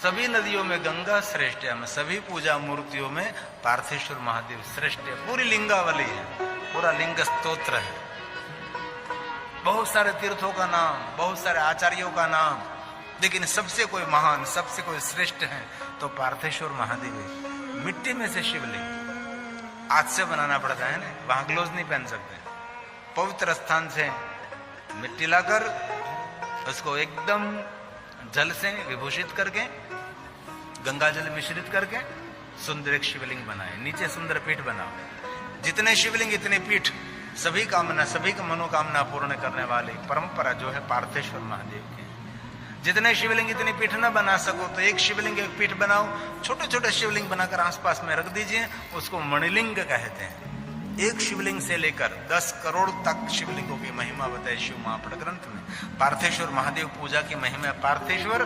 सभी नदियों में गंगा श्रेष्ठ है, सभी पूजा मूर्तियों में पार्थेश्वर महादेव श्रेष्ठ है। पूरी लिंगावली है, पूरा लिंग स्तोत्र है, बहुत सारे तीर्थों का नाम, बहुत सारे आचार्यों का नाम, लेकिन सबसे कोई महान, सबसे कोई श्रेष्ठ है तो पार्थेश्वर महादेव है। मिट्टी में से शिवलिंग आज से बनाना पड़ता है ना, वहां ग्लोव्स नहीं पहन सकते। पवित्र स्थान से मिट्टी लाकर उसको एकदम जल से विभूषित करके, गंगा जल मिश्रित करके सुंदर एक शिवलिंग बनाए, नीचे सुंदर पीठ बनाओ। जितने शिवलिंग इतने पीठ, सभी कामना, सभी का मनोकामना पूर्ण करने वाली परंपरा जो है पार्थेश्वर महादेव की। जितने शिवलिंग इतनी पीठ न बना सको तो एक शिवलिंग एक पीठ बनाओ, छोटे छोटे शिवलिंग बनाकर आसपास में रख दीजिए, उसको मणिलिंग कहते हैं। एक शिवलिंग से लेकर 10 करोड़ तक शिवलिंगों की महिमा बताए शिव महापड़ ग्रंथ में। पार्थेश्वर महादेव पूजा की महिमा, पार्थेश्वर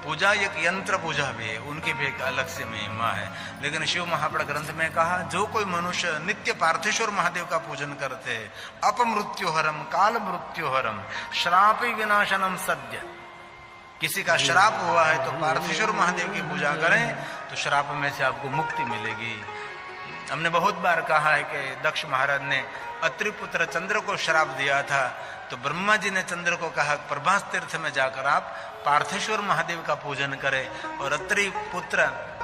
पूजा एक यंत्र पूजा भी है, उनकी भी एक अलग से महिमा है। लेकिन शिव महापड़ ग्रंथ में कहा जो कोई मनुष्य नित्य पार्थेश्वर महादेव का पूजन करते हैं, अपमृत्युहरम काल मृत्युहरम श्रापि विनाशनम सद्य, किसी का श्राप हुआ है तो पार्थेश्वर महादेव की पूजा करें तो श्राप में से आपको मुक्ति मिलेगी। हमने बहुत बार कहा है कि दक्ष महाराज ने अत्रि पुत्र चंद्र को श्राप दिया था, तो ब्रह्मा जी ने चंद्र को कहा प्रभास तीर्थ में जाकर आप पार्थेश्वर महादेव का पूजन करें। और अत्रि पुत्र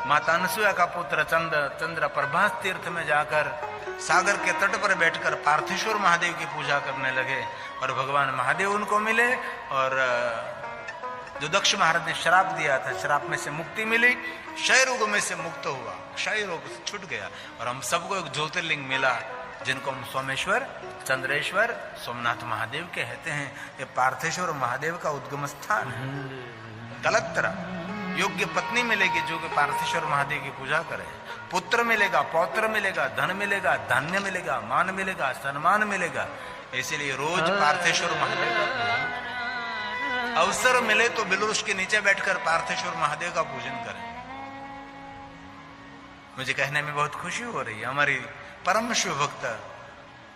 माता अनसुया का पुत्र चंद्र प्रभास तीर्थ में जाकर सागर के तट पर बैठकर पार्थेश्वर महादेव की पूजा करने लगे और भगवान महादेव उनको मिले। और जो दक्ष महाराज ने श्राप दिया था, श्राप में से मुक्ति मिली, क्षय रोग में से मुक्त हुआ, क्षय रोग छूट गया और हम सबको एक ज्योतिर्लिंग मिला जिनको हम सोमेश्वर, चंद्रेश्वर, सोमनाथ महादेव कहते हैं। ये पार्थेश्वर महादेव का उद्गम स्थान है। गलत तरह योग्य पत्नी मिलेगी जो कि पार्थेश्वर महादेव की पूजा करे, पुत्र मिलेगा, पौत्र मिलेगा, धन मिलेगा, धान्य मिलेगा, मान मिलेगा, सम्मान मिलेगा। इसीलिए रोज पार्थेश्वर महादेव का अवसर मिले तो बिलवृक्ष के नीचे बैठकर पार्थेश्वर महादेव का पूजन करें। मुझे कहने में बहुत खुशी हो रही है, हमारी परम शिव भक्त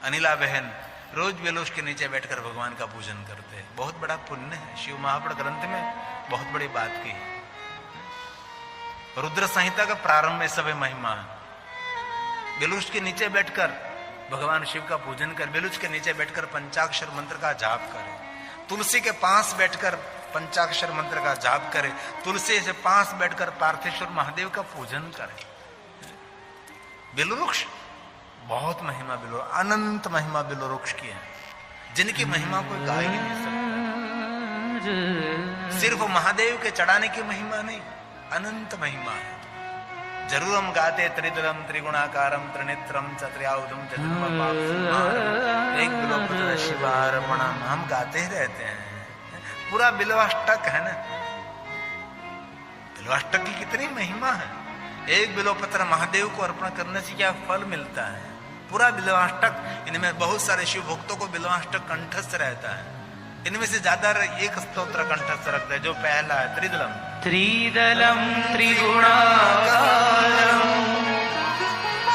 अनिला बहन रोज बिलवृक्ष के नीचे बैठकर भगवान का पूजन करते हैं। बहुत बड़ा पुण्य है। शिव महापड़ ग्रंथ में बहुत बड़ी बात की है। रुद्र संहिता का प्रारंभ में सभी महिमा है। बिलवृक्ष के नीचे बैठकर भगवान शिव का पूजन कर, बिलवृक्ष के नीचे बैठकर पंचाक्षर मंत्र का जाप करें, तुलसी के पास बैठकर पंचाक्षर मंत्र का जाप करें, तुलसी से पास बैठकर पार्थेश्वर महादेव का पूजन करें। बिलवृक्ष बहुत महिमा, अनंत महिमा बिलवृक्ष की है, जिनकी महिमा कोई गा ही नहीं सकता। सिर्फ महादेव के चढ़ाने की महिमा नहीं, अनंत महिमा है। जरूर हम गाते त्रिदलम त्रिगुणाकारम त्रिनेत्रम चत्र्याउदम एक बिल्व शिवार्पणम, हम गाते ही रहते हैं। पूरा बिल्वाष्टक है ना, बिल्वाष्टक की कितनी महिमा है। एक बिल्वपत्र महादेव को अर्पण करने से क्या फल मिलता है। पूरा बिल्वाष्टक, इनमें बहुत सारे शिव भक्तों को बिल्वाष्टक कंठस्थ रहता है। इनमें से ज्यादा एक स्तोत्र कंठस्थ रखता है जो पहला है त्रिदलम त्रिदलम त्रिगुणाकारम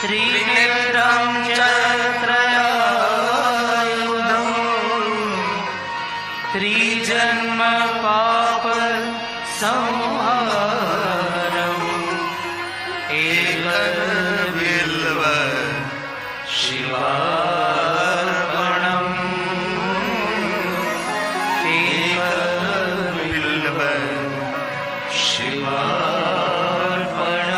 त्रिनेत्रम चत्रयायुधम त्रिजन्म पाप संहारम एक बिल्व शिवार्पणम एक बिल्व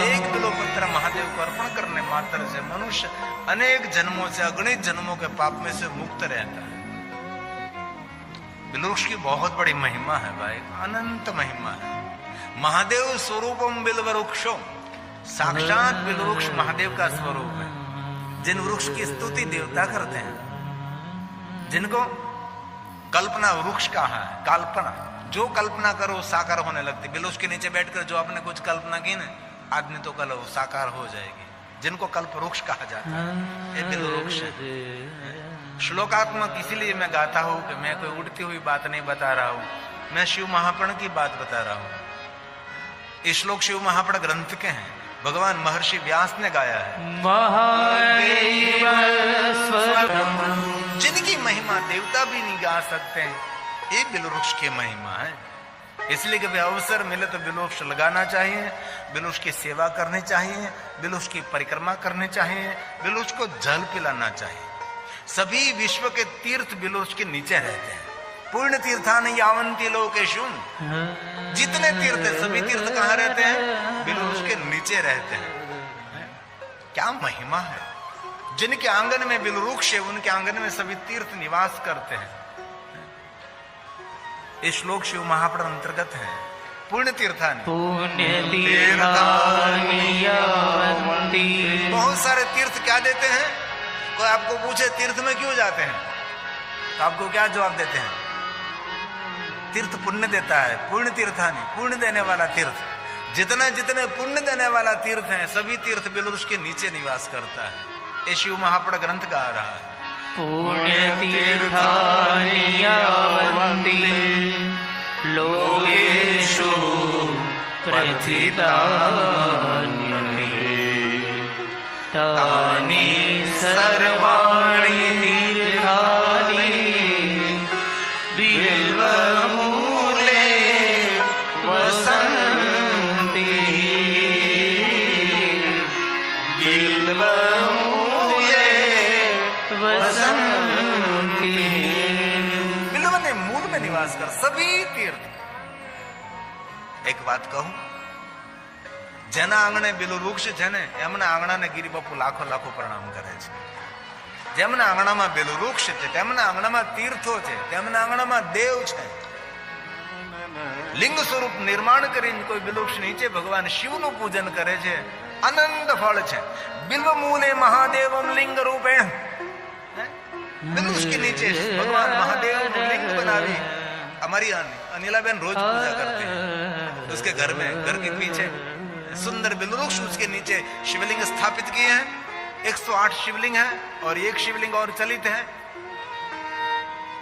एक बिल्वपत्र महादेव को अर्पण करने मात्र से मनुष्य अनेक जन्मों से, अगणित जन्मों के पाप में से मुक्त रहता है। बिलवृक्ष की बहुत बड़ी महिमा है भाई, अनंत महिमा है। महादेव स्वरूपम बिल्ववृक्षो, साक्षात बिल्ववृक्ष महादेव का स्वरूप है। जिन वृक्ष की स्तुति देवता करते हैं, जिनको कल्पना वृक्ष कहा है, कल्पना जो कल्पना करो साकार होने लगती। बिलवृक्ष के नीचे बैठकर जो आपने कुछ कल्पना की ना, आदमी तो कल वो साकार हो जाएगी। जिनको कल्प वृक्ष कहा जाता है, ये बिल्ववृक्ष है। श्लोकात्मक इसलिए मैं गाता हूं कि मैं कोई उड़ती हुई बात नहीं बता रहा हूं, मैं शिव महापड़ की बात बता रहा हूं। ये श्लोक शिव महापड़ ग्रंथ के हैं, भगवान महर्षि व्यास ने गाया है। जिनकी महिमा देवता भी नहीं गा सकते हैं, ये बिल्ववृक्ष की महिमा है। इसलिए कभी अवसर मिले तो बिलवृक्ष लगाना चाहिए, बिलवृक्ष की सेवा करनी चाहिए, बिलवृक्ष की परिक्रमा करनी चाहिए, बिलवृक्ष को जल पिलाना चाहिए। सभी विश्व के तीर्थ बिलवृक्ष के नीचे रहते हैं। पूर्ण तीर्थानि यावन्ति लोकेषु, जितने तीर्थ है सभी तीर्थ कहाँ रहते हैं? बिलवृक्ष के नीचे रहते हैं। क्या महिमा है! जिनके आंगन में बिलवृक्ष है उनके आंगन में सभी तीर्थ निवास करते हैं। इस श्लोक शिव महापुराण अंतर्गत है। पुण्य तीर्थानि, बहुत सारे तीर्थ क्या देते हैं? कोई आपको पूछे तीर्थ में क्यों जाते हैं तो आपको क्या जवाब देते हैं? तीर्थ पुण्य देता है। पुण्य तीर्थानि, पुण्य देने वाला तीर्थ। जितने जितने पुण्य देने वाला तीर्थ है सभी तीर्थ बिलवृक्ष के नीचे निवास करता है। ये शिव महापुराण ग्रंथ गा रहा है। पुण्य तीर्थानि यावन्ति लोकेषु प्रथितान्यपि तानि सर्वाणि तीर्थानि बिल्वमूले वसन्ति। बिल्वमूले वसन्ति। बिल्व ने मूल में निवास कर सभी तीर्थ। एक बात कहूं, જેના આંગણે બિલુ વૃક્ષ છે ને એમના આંગણાને ગિરી બાપુ લાખો લાખો પ્રણામ કરે છે. જેમના આંગણામાં બિલુ વૃક્ષ છે, તેમના આંગણામાં તીર્થો છે, તેમના આંગણામાં દેવ છે. લિંગ સ્વરૂપ નિર્માણ કરીને કોઈ બિલુ વૃક્ષ નીચે ભગવાન શિવનું પૂજન કરે છે. અનંત ફળ છે. બિલ્વ મૂલે મહાદેવમ લિંગ રૂપેણ. બિલુ વૃક્ષ के नीचे भगवान महादेव लिंग बनावी. हमारी अनिलाबेन रोज पूजा करते हैं. उसके घर में, घर के पीछे सुंदर बिलवृक्ष, उसके नीचे शिवलिंग स्थापित किए हैं. 108 शिवलिंग है और एक शिवलिंग और चलित है.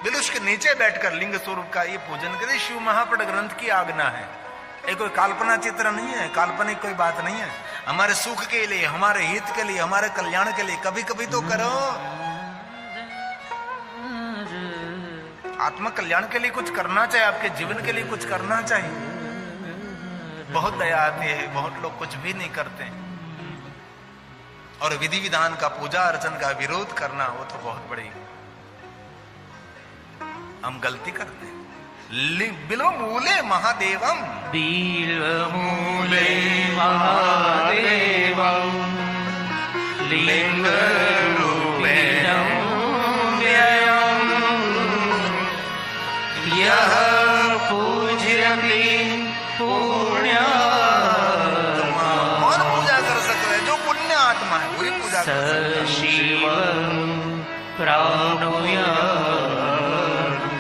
बिलवृक्ष के नीचे बैठकर लिंग स्वरूप का ये पूजन करे. शिव महापुराण ग्रंथ की आज्ञा है. ये कोई कल्पना चित्र नहीं है, काल्पनिक कोई बात नहीं है. हमारे सुख के लिए, हमारे हित के लिए, हमारे कल्याण के लिए कभी कभी तो करो. आत्म कल्याण के लिए कुछ करना चाहिए, आपके जीवन के लिए कुछ करना चाहिए. बहुत दया आती है, बहुत लोग कुछ भी नहीं करते और विधि विधान का, पूजा अर्चन का विरोध करना वो तो बहुत बड़ी हम गलती करते हैं. बिल्व मूले महादेवम, बिल्व मूले महादेवम लिंग रूपेण व्ययम् यः पूजयति पुण्यात्मा. और पूजा कर सकते हैं जो पुण्य आत्मा है, वही पूजा कर सकते हैं. शिव प्राणोयात्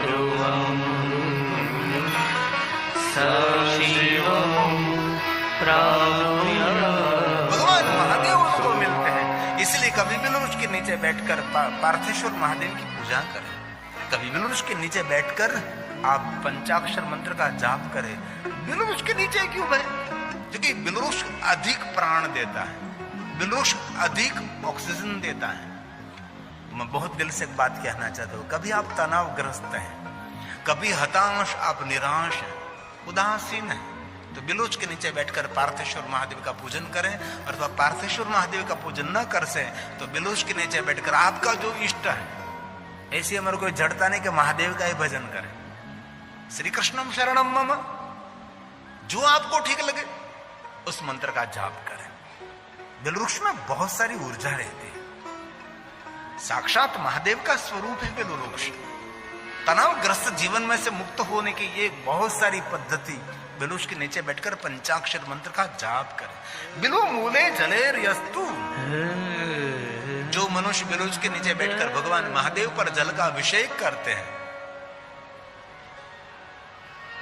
ध्रुवम् शिव प्राणोयात्. भगवान महादेव उनको मिलते हैं. इसलिए कभी बिलवृक्ष के नीचे बैठकर पार्थेश्वर महादेव की पूजा करें. कभी बिलवृक्ष के नीचे बैठकर आप पंचाक्षर मंत्र का जाप करें. बिलवृक्ष के नीचे क्यों है? क्योंकि बिलवृक्ष अधिक प्राण देता है, बिलवृक्ष अधिक ऑक्सीजन देता है. मैं बहुत दिल से एक बात कहना चाहता हूं. कभी आप तनावग्रस्त हैं, कभी हताश, आप निराश हैं, उदासीन हैं, तो बिलवृक्ष के नीचे बैठकर पार्थेश्वर महादेव का पूजन करें. अथवा पार्थेश्वर महादेव का पूजन न कर से तो बिलवृक्ष के नीचे बैठकर आपका जो इष्ट है, ऐसी हमारे कोई जड़ता नहीं कि महादेव का ही भजन करें. श्री कृष्णम शरणम मम, जो आपको ठीक लगे उस मंत्र का जाप करें. बिलवृक्ष में बहुत सारी ऊर्जा रहती है. साक्षात महादेव का स्वरूप है बिलवृक्ष. तनावग्रस्त जीवन में से मुक्त होने की ये बहुत सारी पद्धति. बिलवृक्ष के नीचे बैठकर पंचाक्षर मंत्र का जाप करें. बिल्व मूले जलेर यस्तु. जो मनुष्य बिलवृक्ष के नीचे बैठकर भगवान महादेव पर जल का अभिषेक करते हैं,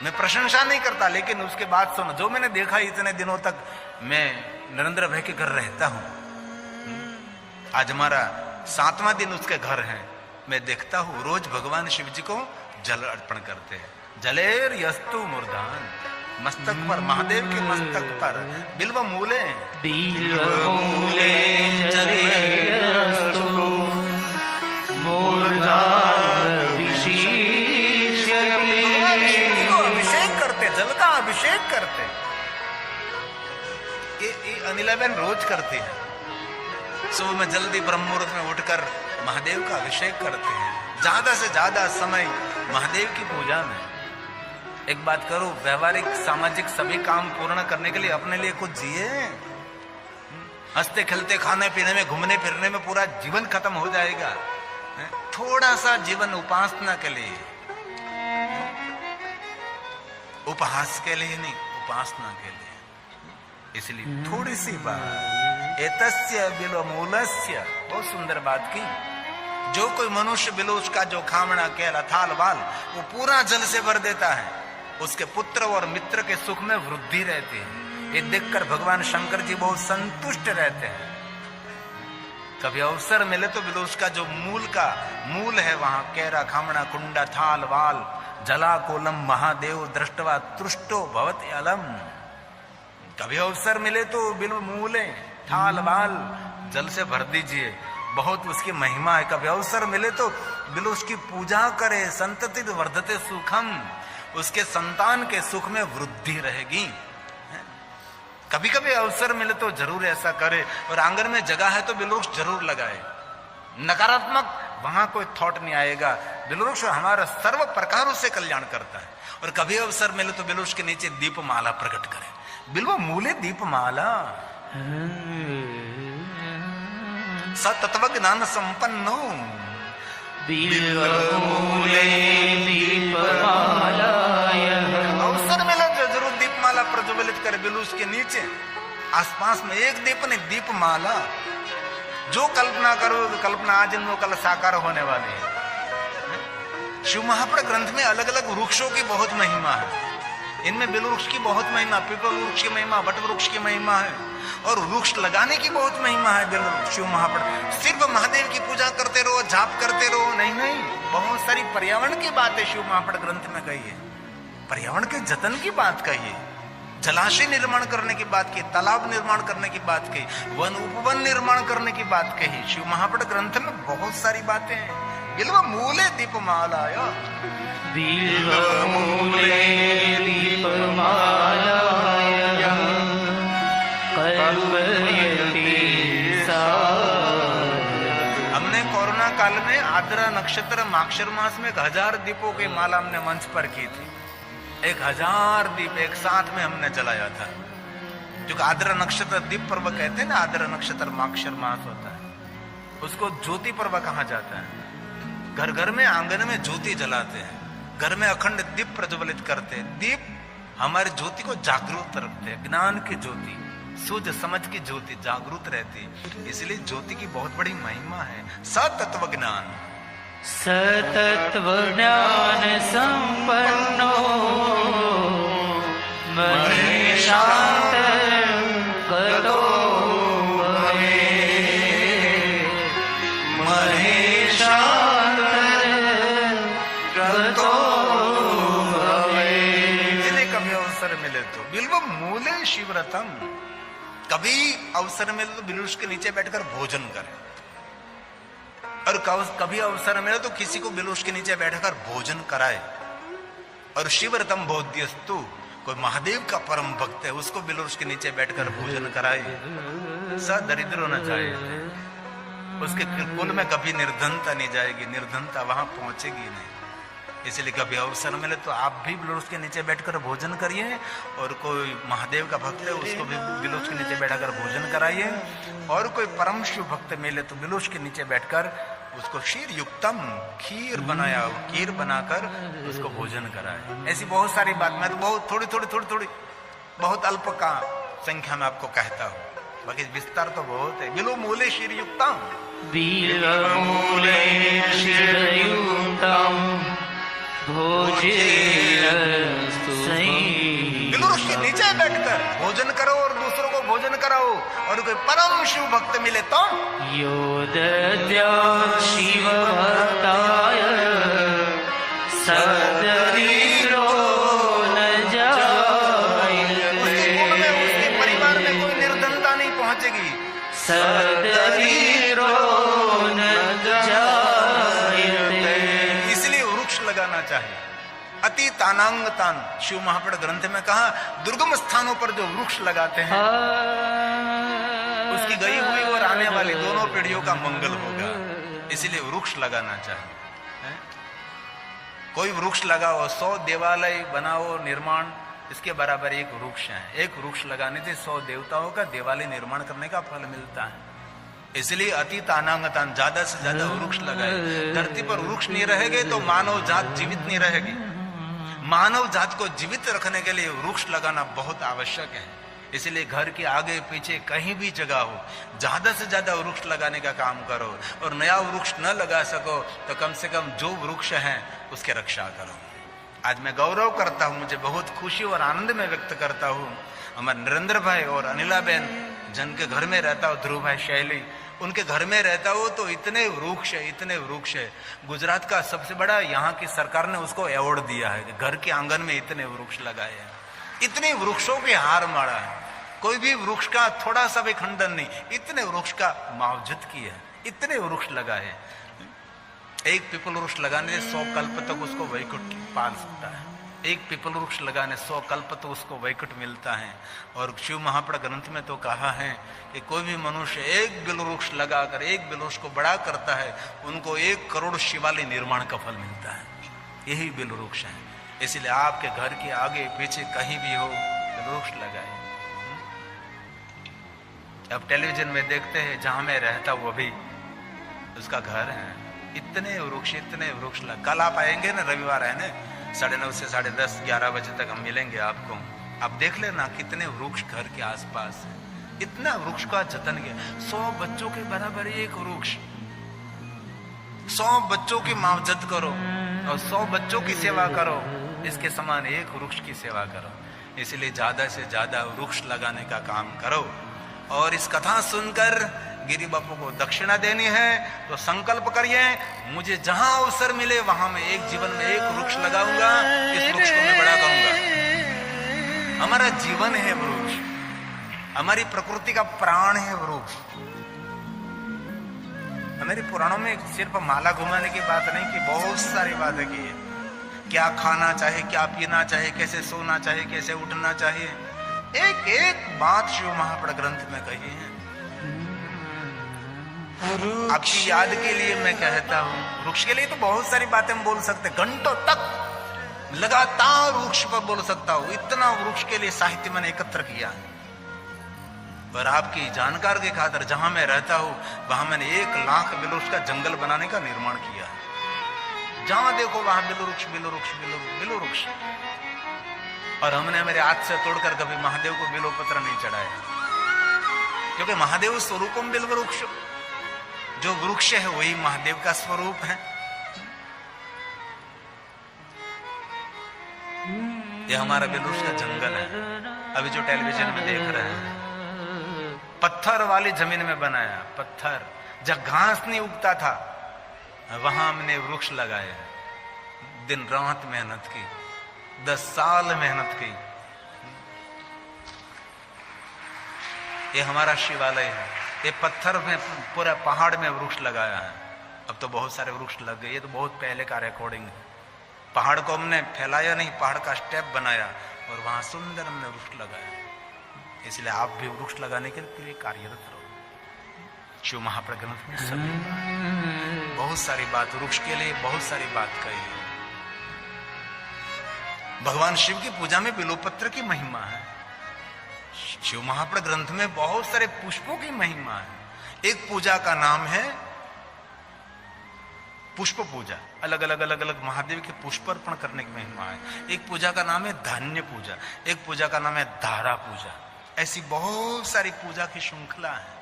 मैं प्रशंसा नहीं करता, लेकिन उसके बाद सुनो, जो मैंने देखा इतने दिनों तक, मैं नरेंद्र भाई के घर रहता हूं, आज हमारा 7वां दिन उसके घर है. मैं देखता हूं रोज भगवान शिव जी को जल अर्पण करते हैं. जलेर यस्तु मूर्धान. मस्तक पर, महादेव के मस्तक पर बिल्व मूले, बिल्व मूले जलेरस्तु मूर्धान विशिष्यते. अभिषेक करते, जल का अभिषेक करते हैं। ये अनिलाबेन रोज करती है। सुबह में जल्दी ब्रह्म मुहूर्त में उठकर महादेव का अभिषेक करते हैं। ज्यादा से ज्यादा समय महादेव की पूजा में। एक बात करो, व्यवहारिक सामाजिक सभी काम पूर्ण करने के लिए अपने लिए कुछ जिए। हंसते खेलते खाने पीने में घूमने फिरने में पूरा जीवन खत्म हो जाएगा। थोड़ा सा जीवन उपासना के लिए, उपहास के लिए नहीं, उपासना के लिए। इसलिए थोड़ी सी बात, एतस्य बिल्वमूलस्य, बहुत सुंदर बात की। जो कोई मनुष्य बिलोच का जो खामना केला थाल वाल वो पूरा जल से भर देता है, उसके पुत्र और मित्र के सुख में वृद्धि रहती है। ये देखकर भगवान शंकर जी बहुत संतुष्ट रहते हैं। कभी अवसर मिले तो बिलोच का जो मूल है वहां केरा खामना कुंडा थाल वाल जला कोलम महादेव दृष्टवा तुष्टो भवति अलम। कभी अवसर मिले तो बिल्व मूले थाल वाल जल से भर दीजिए, बहुत उसकी महिमा है। कभी अवसर मिले तो बिल्व उसकी पूजा करे, संतति वर्धते सुखम, उसके संतान के सुख में वृद्धि रहेगी। कभी कभी अवसर मिले तो जरूर ऐसा करे। और आंगन में जगह है तो बिल्ववृक्ष जरूर लगाए। नकारात्मक वहां कोई थॉट नहीं आएगा। बिल्ववृक्ष हमारा सर्व प्रकारों से कल्याण करता है। और कभी अवसर मिले तो बिल्ववृक्ष के नीचे दीपमाला प्रकट करे। बिल्व मूले दीपमाला सतत्व ज्ञान संपन्नो बिल्वमूले दीपमाला। अवसर मिले तो जरूर दीपमाला प्रज्वलित करे। बिल्ववृक्ष के नीचे आसपास में एक दीप ने दीपमाला। जो कल्पना करो, कल्पना आज इन कल साकार होने वाली है। शिव महापुराण ग्रंथ में अलग अलग वृक्षों की बहुत महिमा है। इनमें बिल्व वृक्ष की बहुत महिमा, पीपल वृक्ष की महिमा, वट वृक्ष की महिमा है, और वृक्ष लगाने की बहुत महिमा है। बिल्व शिव महापुराण सिर्फ महादेव की पूजा करते रहो, जाप करते रहो, नहीं, बहुत सारी पर्यावरण की बातें शिव महापुराण ग्रंथ में कही है। पर्यावरण के जतन की बात कही है, जलाशय निर्माण करने की बात की, तालाब निर्माण करने की बात कही, वन उपवन निर्माण करने की बात कही। शिव महापुराण ग्रंथ में बहुत सारी बातें हैं। बिल्व मूले दीपमालाय, बिल्वमूले दीपमालाय कल्पयति सा। हमने कोरोना काल में आद्रा नक्षत्र माक्षर मास में 1000 दीपों की माला हमने मंच पर की थी। 1000 दीप एक साथ में हमने जलाया था। जो आद्रा नक्षत्र दीप पर्व कहते हैं ना, आद्रा नक्षत्र माक्षर मास होता है, उसको ज्योति पर्व कहा जाता है। घर घर में आंगन में ज्योति जलाते हैं, घर में अखंड दीप प्रज्वलित करते हैं। दीप हमारी ज्योति को जागरूक रखते हैं। ज्ञान की ज्योति, सूझ समझ की ज्योति जागरूक रहती है। इसलिए ज्योति की बहुत बड़ी महिमा है। सतत्व ज्ञान, सतत्व ज्ञान संपन्नो महेशांत गतो भवे, महेशांत गतो भवे। जिन्हें कभी अवसर मिले तो बिल्व मूले शिवरतम, कभी अवसर मिले तो बिल्व के नीचे बैठकर भोजन करें। और कभी अवसर मिले तो किसी को बिल्व के नीचे बैठकर भोजन कराए। और शिवरतम बोध्यस्तु, कोई महादेव का परम भक्त है, उसको बिल्व के नीचे बैठकर भोजन कराए। दरिद्र न जाए, उसके कुल में कभी निर्धनता नहीं जाएगी, निर्धनता वहां पहुंचेगी नहीं। इसलिए कभी अवसर मिले तो आप भी बिल्व के नीचे बैठकर भोजन करिए। और कोई महादेव का भक्त है उसको भी बिल्व के नीचे बैठाकर भोजन कराइए। और कोई परम शिव भक्त मिले तो बिल्व के नीचे बैठकर उसको क्षीर युक्तम, खीर बनाया, खीर बनाकर उसको भोजन कराए। ऐसी बहुत सारी बात, मैं तो बहुत थोड़ी बहुत अल्प का संख्या में आपको कहता हूँ, बाकी विस्तार तो बहुत है। बिल्व मूले क्षीर युक्तम, बिल्वमूले क्षीरयुक्तम भोजेनस्तु सई। बिल्व के नीचे बैठकर भोजन करो और दूसरों को भोजन कराओ। और कोई परम शिव भक्त मिले तो यो दद्या शिव भक्ताय सदरिद्रो न जायते, उसके परिवार में कोई निर्धनता नहीं पहुंचेगी। सदरिद्रो न जायते। इसलिए वृक्ष लगाना चाहिए। अति तानांग तान, शिव महापड़ ग्रंथ में कहा दुर्गम स्थानों पर जो वृक्ष लगाते हैं उसकी गई हुई और आने वाली दोनों पीढ़ियों का मंगल होगा। इसीलिए वृक्ष लगाना चाहिए। कोई वृक्ष लगाओ, 100 देवालय बनाओ, निर्माण इसके बराबर एक वृक्ष है। एक वृक्ष लगाने से 100 देवताओं का देवालय निर्माण करने का फल मिलता है। इसलिए अति तानांगतान, ज्यादा से ज्यादा वृक्ष लगाए। धरती पर वृक्ष नहीं रहेंगे तो मानव जात जीवित नहीं रहेगी। मानव जात को जीवित रखने के लिए वृक्ष लगाना बहुत आवश्यक है। इसलिए घर के आगे पीछे कहीं भी जगह हो, ज्यादा से ज्यादा वृक्ष लगाने का काम करो। और नया वृक्ष न लगा सको तो कम से कम जो वृक्ष है उसके रक्षा करो। आज मैं गौरव करता हूं, मुझे बहुत खुशी और आनंद में व्यक्त करता हूं। हमारे नरेंद्र भाई और अनिला बहन जिनके घर में रहता हूं, ध्रुव भाई शैली, उनके घर में रहता हूं तो इतने वृक्ष है, इतने वृक्ष है। गुजरात का सबसे बड़ा यहाँ की सरकार ने उसको अवार्ड दिया है कि घर के आंगन में इतने वृक्ष लगाए हैं। इतने वृक्षों के हार मारा है। कोई भी वृक्ष का थोड़ा सा भी खंडन नहीं, इतने वृक्ष का मावजत किया है, इतने वृक्ष लगाए। एक पीपल वृक्ष लगाने से 100 कल्प तक उसको वैकुंठ पाल सकता है। एक पीपल वृक्ष लगाने 100 कल्प तो उसको वैकुंठ मिलता है। और शिव महापड़ ग्रंथ में तो कहा है कि कोई भी मनुष्य एक बिल वृक्ष लगाकर एक बिल वृक्ष को बड़ा करता है, उनको 1 करोड़ शिवालय निर्माण का फल मिलता है। यही बिल वृक्ष है। इसलिए आपके घर के आगे पीछे कहीं भी हो बिल वृक्ष लगाए। अब टेलीविजन में देखते हैं, जहां मैं रहता हूं अभी उसका घर है, इतने वृक्ष कल आप आएंगे ना, रविवार है ना, 9:30 से 10:30 11 बजे तक हम मिलेंगे आपको। आप देख लेना कितने वृक्ष घर के आसपास है। इतना वृक्ष का जतन किया। 100 बच्चों के बराबर एक वृक्ष। 100 बच्चों की मावजत करो और 100 बच्चों की सेवा करो, इसके समान एक वृक्ष की सेवा करो। इसलिए ज्यादा से ज्यादा वृक्ष लगाने का काम करो। और इस कथा सुनकर गिरी बापू को दक्षिणा देनी है तो संकल्प करिए, मुझे जहां अवसर मिले वहां मैं एक जीवन में एक वृक्ष लगाऊंगा, इस वृक्ष को मैं बड़ा करूंगा। हमारा जीवन है वृक्ष, हमारी प्रकृति का प्राण है वृक्ष। हमारे पुराणों में सिर्फ माला घुमाने की बात नहीं की, बहुत सारी बातें की है। क्या खाना चाहिए, क्या पीना चाहिए, कैसे सोना चाहिए, कैसे उठना चाहिए, एक एक बात शिव महापड़ ग्रंथ में कही है। आपकी याद के लिए मैं कहता हूं, वृक्ष के लिए तो बहुत सारी बातें हम बोल सकते, घंटों तक लगातार वृक्ष पर बोल सकता हूं। इतना वृक्ष के लिए साहित्य मैंने एकत्र किया। पर आपकी जानकार के खातिर जहां मैं रहता हूं वहां मैंने 1 लाख बिलवृक्ष का जंगल बनाने का निर्माण किया। जहां देखो वहां बिलवृक्ष। और हमने मेरे हाथ से तोड़कर कभी महादेव को बिल्वपत्र नहीं चढ़ाया, क्योंकि महादेव स्वरूपम बिल्ववृक्ष, जो वृक्ष है वही महादेव का स्वरूप है। ये हमारा बिल्ववृक्ष का जंगल है। अभी जो टेलीविजन में देख रहे हैं, पत्थर वाली जमीन में बनाया। पत्थर जब घास नहीं उगता था वहां हमने वृक्ष लगाए। दिन रात मेहनत की, 10 साल मेहनत की। ये हमारा शिवालय है। ये पत्थर में पूरा पहाड़ में वृक्ष लगाया है। अब तो बहुत सारे वृक्ष लग गए। ये तो बहुत पहले का रिकॉर्डिंग है। पहाड़ को हमने फैलाया नहीं, पहाड़ का स्टेप बनाया और वहां सुंदर हमने वृक्ष लगाया। इसलिए आप भी वृक्ष लगाने के लिए कार्यरत रहो। शिव महापड़ ग्रंथ में सभी बहुत सारी बात वृक्ष के लिए बहुत सारी बात कही है। भगवान शिव की पूजा में बिल्वपत्र की महिमा है। शिव महापड़ ग्रंथ में बहुत सारे पुष्पों की महिमा है। एक पूजा का नाम है पुष्प पूजा, अलग अलग महादेव के पुष्प अर्पण करने की महिमा है। एक पूजा का नाम है धान्य पूजा, एक पूजा का नाम है धारा पूजा। ऐसी बहुत सारी पूजा की श्रृंखला है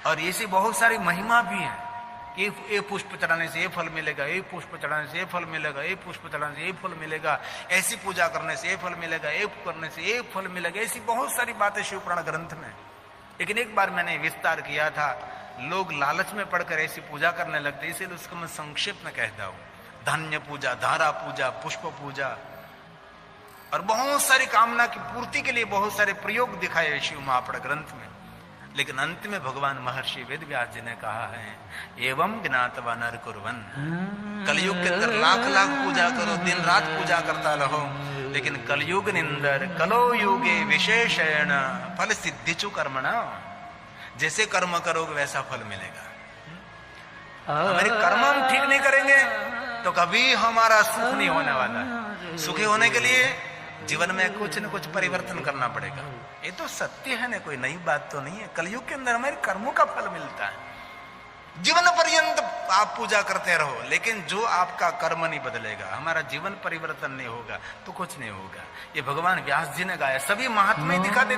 और ऐसी बहुत सारी महिमा भी है। ये पुष्प चढ़ाने से ये फल मिलेगा, ये पुष्प चढ़ाने से ये फल मिलेगा, ये पुष्प चढ़ाने से ये फल मिलेगा, ऐसी पूजा करने से ये फल मिलेगा, ये करने से ये फल मिलेगा। ऐसी बहुत सारी बातें शिव पुराण ग्रंथ में। लेकिन एक बार मैंने विस्तार किया था, लोग लालच में पड़कर ऐसी पूजा करने लगते, इसीलिए उसको मैं संक्षेप में कहता हूं। धान्य पूजा, धारा पूजा, पुष्प पूजा और बहुत सारी कामना की पूर्ति के लिए बहुत सारे प्रयोग दिखाए शिव महापड़ ग्रंथ में। लेकिन अंत में भगवान महर्षि वेद व्यास जी ने कहा है एवं ज्ञातवा नर कुर्वन। कलयुग के अंदर लाख लाख पूजा करो, दिन रात पूजा करता रहो, लेकिन कलयुग निंदर कलो युगे विशेषण फल सिद्धिचु कर्मणा। जैसे कर्म करोगे वैसा फल मिलेगा। हमारे कर्म हम ठीक नहीं करेंगे तो कभी हमारा सुख नहीं होने वाला है। सुखी होने के लिए जीवन में कुछ न कुछ परिवर्तन करना पड़ेगा। ये तो सत्य है ना, कोई नई बात तो नहीं है। कलयुग के अंदर हमारे कर्मों का फल मिलता है। जीवन पर्यंत आप पूजा करते रहो, लेकिन जो आपका कर्म नहीं बदलेगा, हमारा जीवन परिवर्तन नहीं होगा तो कुछ नहीं होगा। ये भगवान व्यास जी ने गाया, सभी महात्मा दिखाते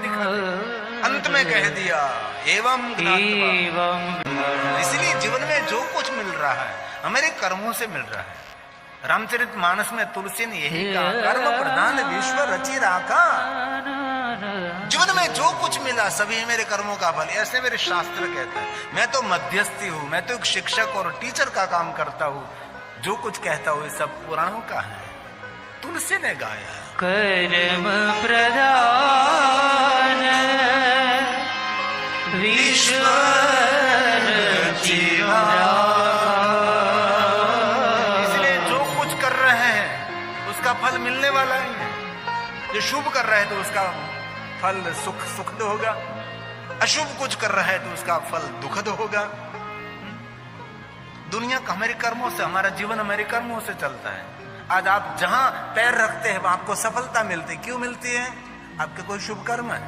अंत में कह दिया एवं इसलिए जीवन में जो कुछ मिल रहा है हमारे कर्मों से मिल रहा है। रामचरित मानस में तुलसी ने यही कहा, कर्म प्रधान विश्व रचि राखा। जीवन में जो कुछ मिला सभी मेरे कर्मों का फल, ऐसे मेरे शास्त्र कहता है। मैं तो मध्यस्थी हूँ, मैं तो एक शिक्षक और टीचर का काम करता हूँ। जो कुछ कहता हूँ ये सब पुराणों का है, तुलसी ने गाया। कर्म प्रधान विश्व रचि इसलिए जो कुछ कर रहे हैं उसका फल मिलने वाला ही है। जो शुभ कर रहे हैं तो उसका फल सुखद होगा, अशुभ कुछ कर रहा है तो उसका फल दुखद होगा। दुनिया का हमारे कर्मों से, हमारा जीवन हमारे कर्मों से चलता है। आज आप जहां पैर रखते हैं वहां आपको सफलता मिलती है। क्यों मिलती है? आपके कोई शुभ कर्म है।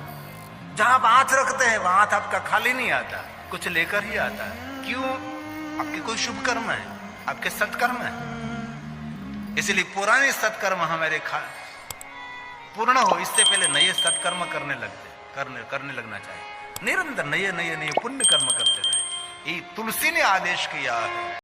जहां आप हाथ रखते हैं वहां हाथ आपका खाली नहीं आता, कुछ लेकर ही आता है। क्यों? आपके कोई शुभ कर्म है, आपके सत्कर्म है। इसलिए पुराने सत्कर्म हमारे पूर्ण हो, इससे पहले नए सत्कर्म करने लगना चाहिए। निरंतर नए पुण्य कर्म करते रहे। ये तुलसी ने आदेश किया है।